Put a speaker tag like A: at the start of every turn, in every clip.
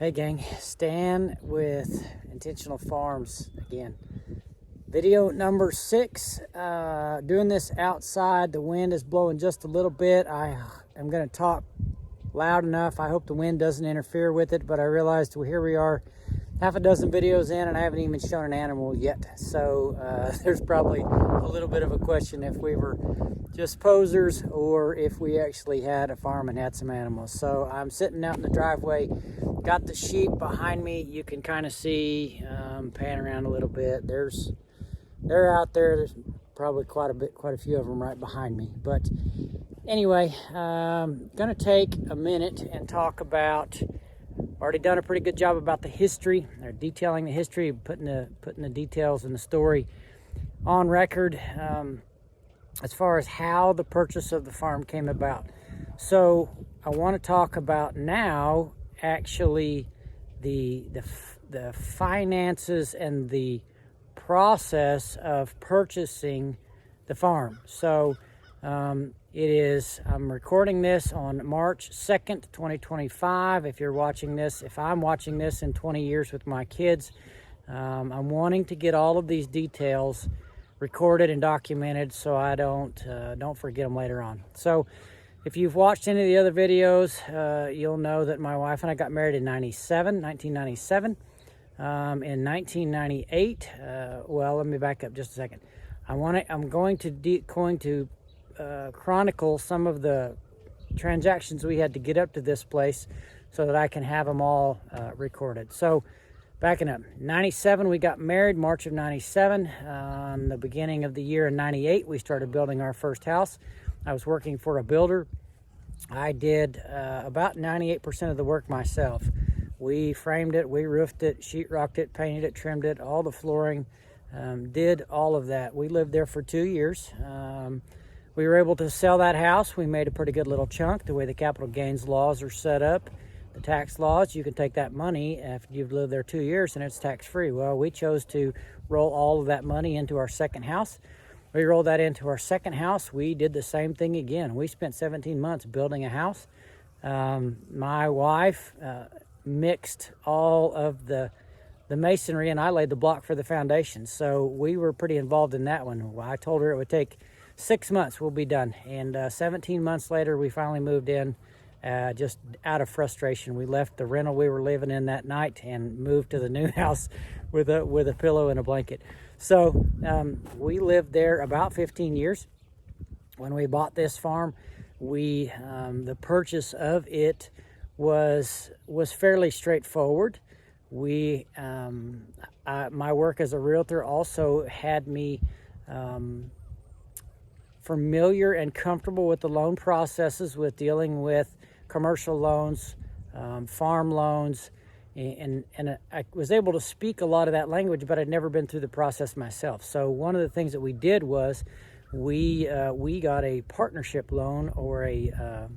A: Hey gang, Stan with Intentional Farms again. Video number 6, doing this outside. The wind is blowing just a little bit. I am going to talk loud enough. I hope the wind doesn't interfere with it, but I realized, well, here we are, half a dozen videos in and I haven't even shown an animal yet. So there's probably a little bit of a question if we were just posers or if we actually had a farm and had some animals. So I'm sitting out in the driveway, got the sheep behind me. You can kind of see, pan around a little bit. They're out there. There's probably quite a few of them right behind me. But anyway, gonna take a minute and talk about, already done a pretty good job about the history. They're detailing the history, putting the details and the story on record, as far as how the purchase of the farm came about. So I want to talk about now actually the finances and the process of purchasing the farm. So I'm recording this on March 2nd, 2025. If you're watching this, if I'm watching this in 20 years with my kids, I'm wanting to get all of these details recorded and documented so I don't forget them later on. So if you've watched any of the other videos, you'll know that my wife and I got married in 1997. In 1998, well, let me back up just a second. I'm going to chronicle some of the transactions we had to get up to this place so that I can have them all recorded. So backing up, 97 we got married, March of 97. The beginning of the year in 98 we started building our first house. I was working for a builder. I did about 98% of the work myself. We framed it, we roofed it, sheetrocked it, painted it, trimmed it, all the flooring, did all of that. We lived there for 2 years. We were able to sell that house. We made a pretty good little chunk. The way the capital gains laws are set up, the tax laws, you can take that money after you've lived there 2 years and it's tax-free. Well, we chose to roll all of that money into our second house. We rolled that into our second house. We did the same thing again. We spent 17 months building a house. My wife mixed all of the masonry and I laid the block for the foundation. So we were pretty involved in that one. I told her it would take 6 months, we'll be done. And 17 months later, we finally moved in, just out of frustration. We left the rental we were living in that night and moved to the new house with a pillow and a blanket. So we lived there about 15 years. When we bought this farm, the purchase of it was fairly straightforward. My work as a realtor also had me familiar and comfortable with the loan processes, with dealing with commercial loans, farm loans, and I was able to speak a lot of that language, but I'd never been through the process myself. So one of the things that we did was we got a partnership loan, or I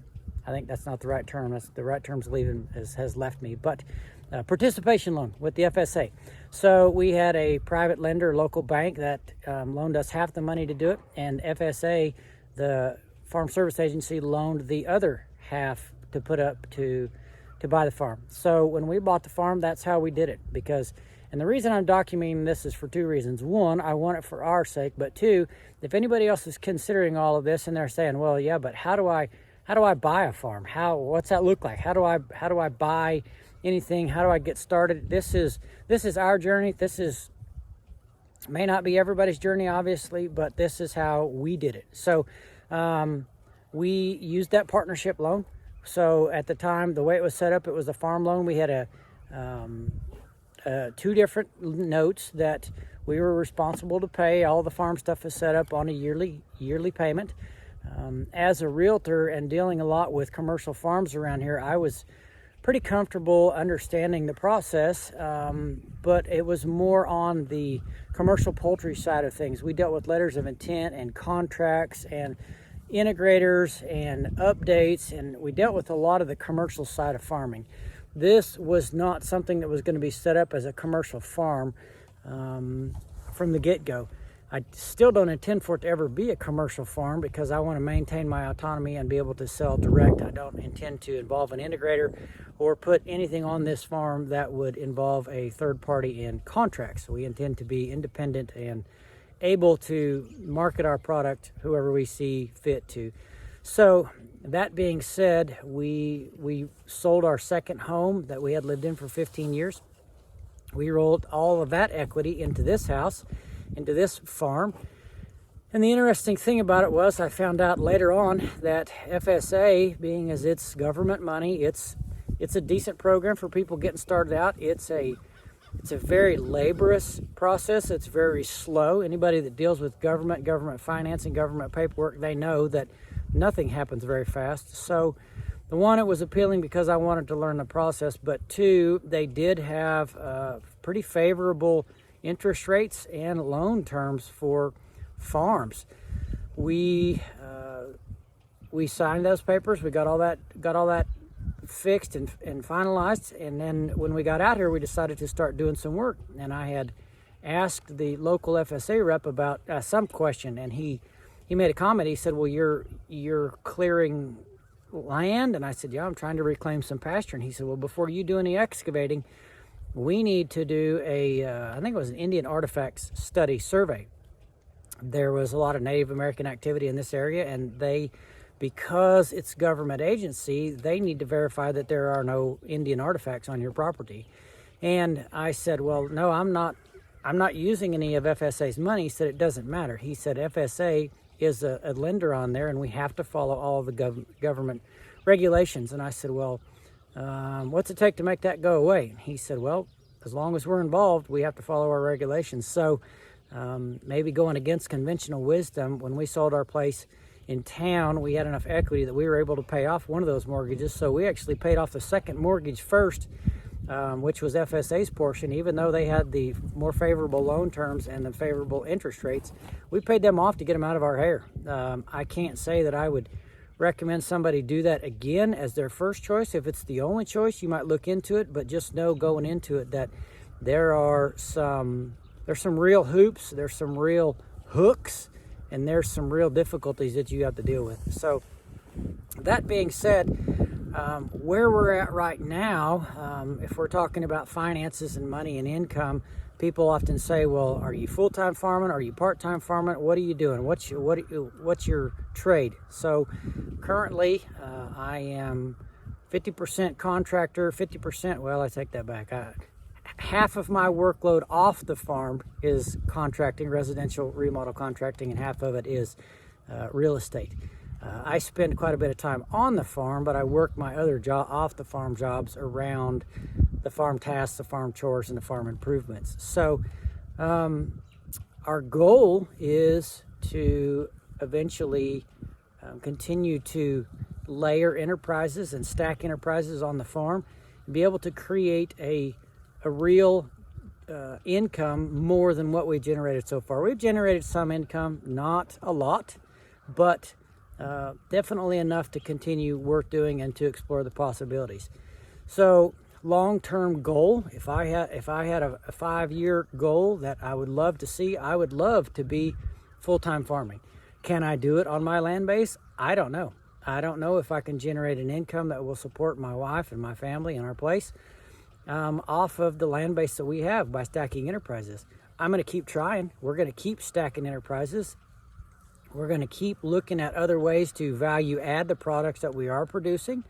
A: think that's not the right term. That's the right term's has left me, but participation loan with the FSA. So we had a private lender, local bank, that loaned us half the money to do it, and FSA, the Farm Service Agency, loaned the other half to put up to buy the farm. So when we bought the farm, that's how we did it. And the reason I'm documenting this is for 2 reasons. One, I want it for our sake, but 2, if anybody else is considering all of this and they're saying, well, yeah, but how do I buy a farm? What's that look like? How do I buy anything? How do I get started? This is our journey. This may not be everybody's journey, obviously, but this is how we did it. So we used that partnership loan. So at the time, the way it was set up, it was a farm loan. We had 2 different notes that we were responsible to pay. All the farm stuff is set up on a yearly payment. As a realtor and dealing a lot with commercial farms around here, I was pretty comfortable understanding the process, but it was more on the commercial poultry side of things. We dealt with letters of intent and contracts and integrators and updates, and we dealt with a lot of the commercial side of farming. This was not something that was going to be set up as a commercial farm from the get-go. I still don't intend for it to ever be a commercial farm because I want to maintain my autonomy and be able to sell direct. I don't intend to involve an integrator or put anything on this farm that would involve a third party in contracts. We intend to be independent and able to market our product whoever we see fit to. So that being said, we sold our second home that we had lived in for 15 years. We rolled all of that equity into this house, into this farm. And the interesting thing about it was I found out later on that FSA, being as it's government money, it's a decent program for people getting started out. It's a very laborious process. It's very slow. Anybody that deals with government financing, government paperwork, they know that nothing happens very fast. So the one, it was appealing because I wanted to learn the process, but two, they did have pretty favorable interest rates and loan terms for farms. We signed those papers. We got all that fixed and finalized, and then when we got out here, we decided to start doing some work. And I had asked the local FSA rep about some question, and he made a comment. He said, "Well, you're clearing land," and I said, "Yeah, I'm trying to reclaim some pasture." And he said, "Well, before you do any excavating, we need to do I think it was an Indian artifacts study survey." There was a lot of Native American activity in this area, and because it's government agency, they need to verify that there are no Indian artifacts on your property. And I said, "Well, no, I'm not using any of FSA's money." He said, "It doesn't matter." He said, "FSA is a lender on there, and we have to follow all of the government regulations." And I said, "Well, what's it take to make that go away?" And he said, "Well, as long as we're involved, we have to follow our regulations." So maybe going against conventional wisdom, when we sold our place in town, we had enough equity that we were able to pay off one of those mortgages. So we actually paid off the second mortgage first, which was FSA's portion. Even though they had the more favorable loan terms and the favorable interest rates, we paid them off to get them out of our hair. I can't say that I would recommend somebody do that again as their first choice. If it's the only choice, you might look into it, but just know going into it that there's some real hoops, there's some real hooks, and there's some real difficulties that you have to deal with. So that being said, where we're at right now, if we're talking about finances and money and income, people often say, "Well, are you full-time farming? Are you part-time farming? What are you doing? What's your trade?" So currently, I am 50% contractor, 50%. Well, I take that back. Half of my workload off the farm is contracting, residential remodel contracting, and half of it is real estate. I spend quite a bit of time on the farm, but I work my other off the farm jobs around the farm tasks, the farm chores, and the farm improvements. So our goal is to eventually continue to layer enterprises and stack enterprises on the farm and be able to create a real income more than what we've generated so far. We've generated some income, not a lot, but definitely enough to continue work doing and to explore the possibilities. So long-term goal, if I had a 5-year goal that I would love to see, I would love to be full-time farming. Can I do it on my land base? I don't know. I don't know if I can generate an income that will support my wife and my family and our place off of the land base that we have by stacking enterprises. I'm going to keep trying. We're going to keep stacking enterprises. We're going to keep looking at other ways to value add the products that we are producing,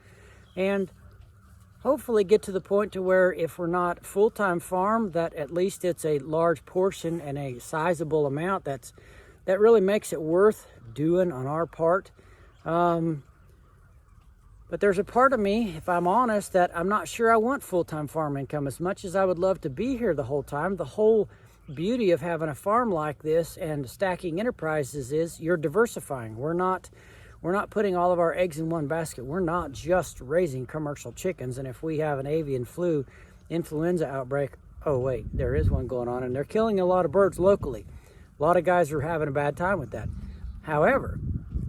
A: and hopefully get to the point to where if we're not full-time farm, that at least it's a large portion and a sizable amount that really makes it worth doing on our part. But there's a part of me, if I'm honest, that I'm not sure I want full-time farm income as much as I would love to be here the whole time. The whole beauty of having a farm like this and stacking enterprises is you're diversifying. We're not putting all of our eggs in one basket. We're not just raising commercial chickens, and if we have an avian influenza outbreak, oh wait, there is one going on, and they're killing a lot of birds locally. A lot of guys are having a bad time with that. However,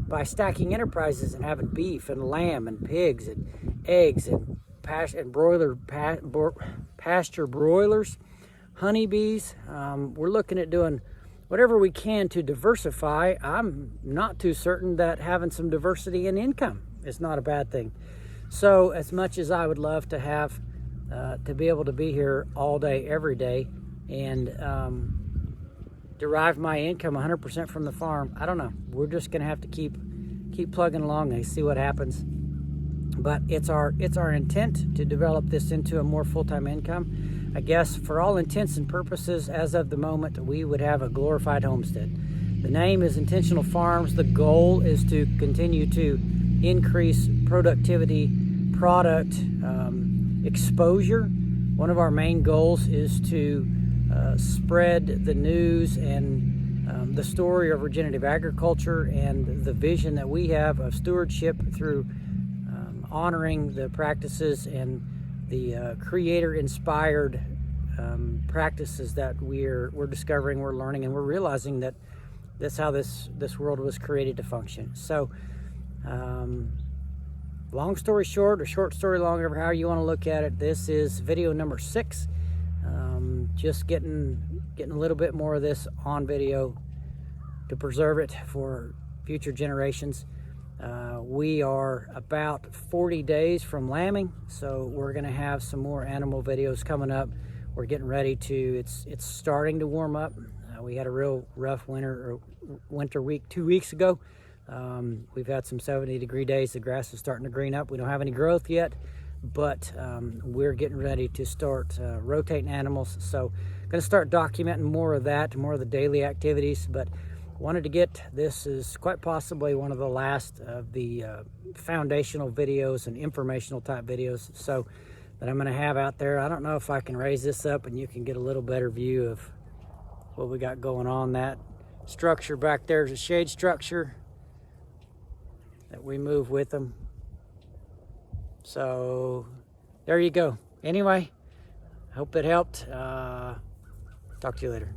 A: by stacking enterprises and having beef and lamb and pigs and eggs and pasture broilers, honeybees, we're looking at doing whatever we can to diversify. I'm not too certain that having some diversity in income is not a bad thing. So as much as I would love to have to be able to be here all day, every day, and derive my income 100% from the farm, I don't know. We're just going to have to keep plugging along and see what happens. But it's our intent to develop this into a more full-time income. I guess for all intents and purposes, as of the moment, we would have a glorified homestead. The name is Intentional Farms. The goal is to continue to increase productivity, product exposure. One of our main goals is to spread the news and the story of regenerative agriculture and the vision that we have of stewardship through honoring the practices and the creator-inspired practices that we're discovering, we're learning, and we're realizing that that's how this world was created to function. So, long story short, or short story long, however you want to look at it, this is video number 6. Just getting a little bit more of this on video to preserve it for future generations. We are about 40 days from lambing, so we're going to have some more animal videos coming up. We're getting ready to, it's starting to warm up. We had a real rough winter week 2 weeks ago. We've had some 70-degree days. The grass is starting to green up. We don't have any growth yet, but we're getting ready to start rotating animals. So going to start documenting more of that, more of the daily activities, but wanted to get, this is quite possibly one of the last of the foundational videos and informational type videos so that I'm going to have out there. I don't know if I can raise this up and you can get a little better view of what we got going on. That structure back there is a shade structure that we move with them. So there you go. Anyway, hope it helped. Talk to you later.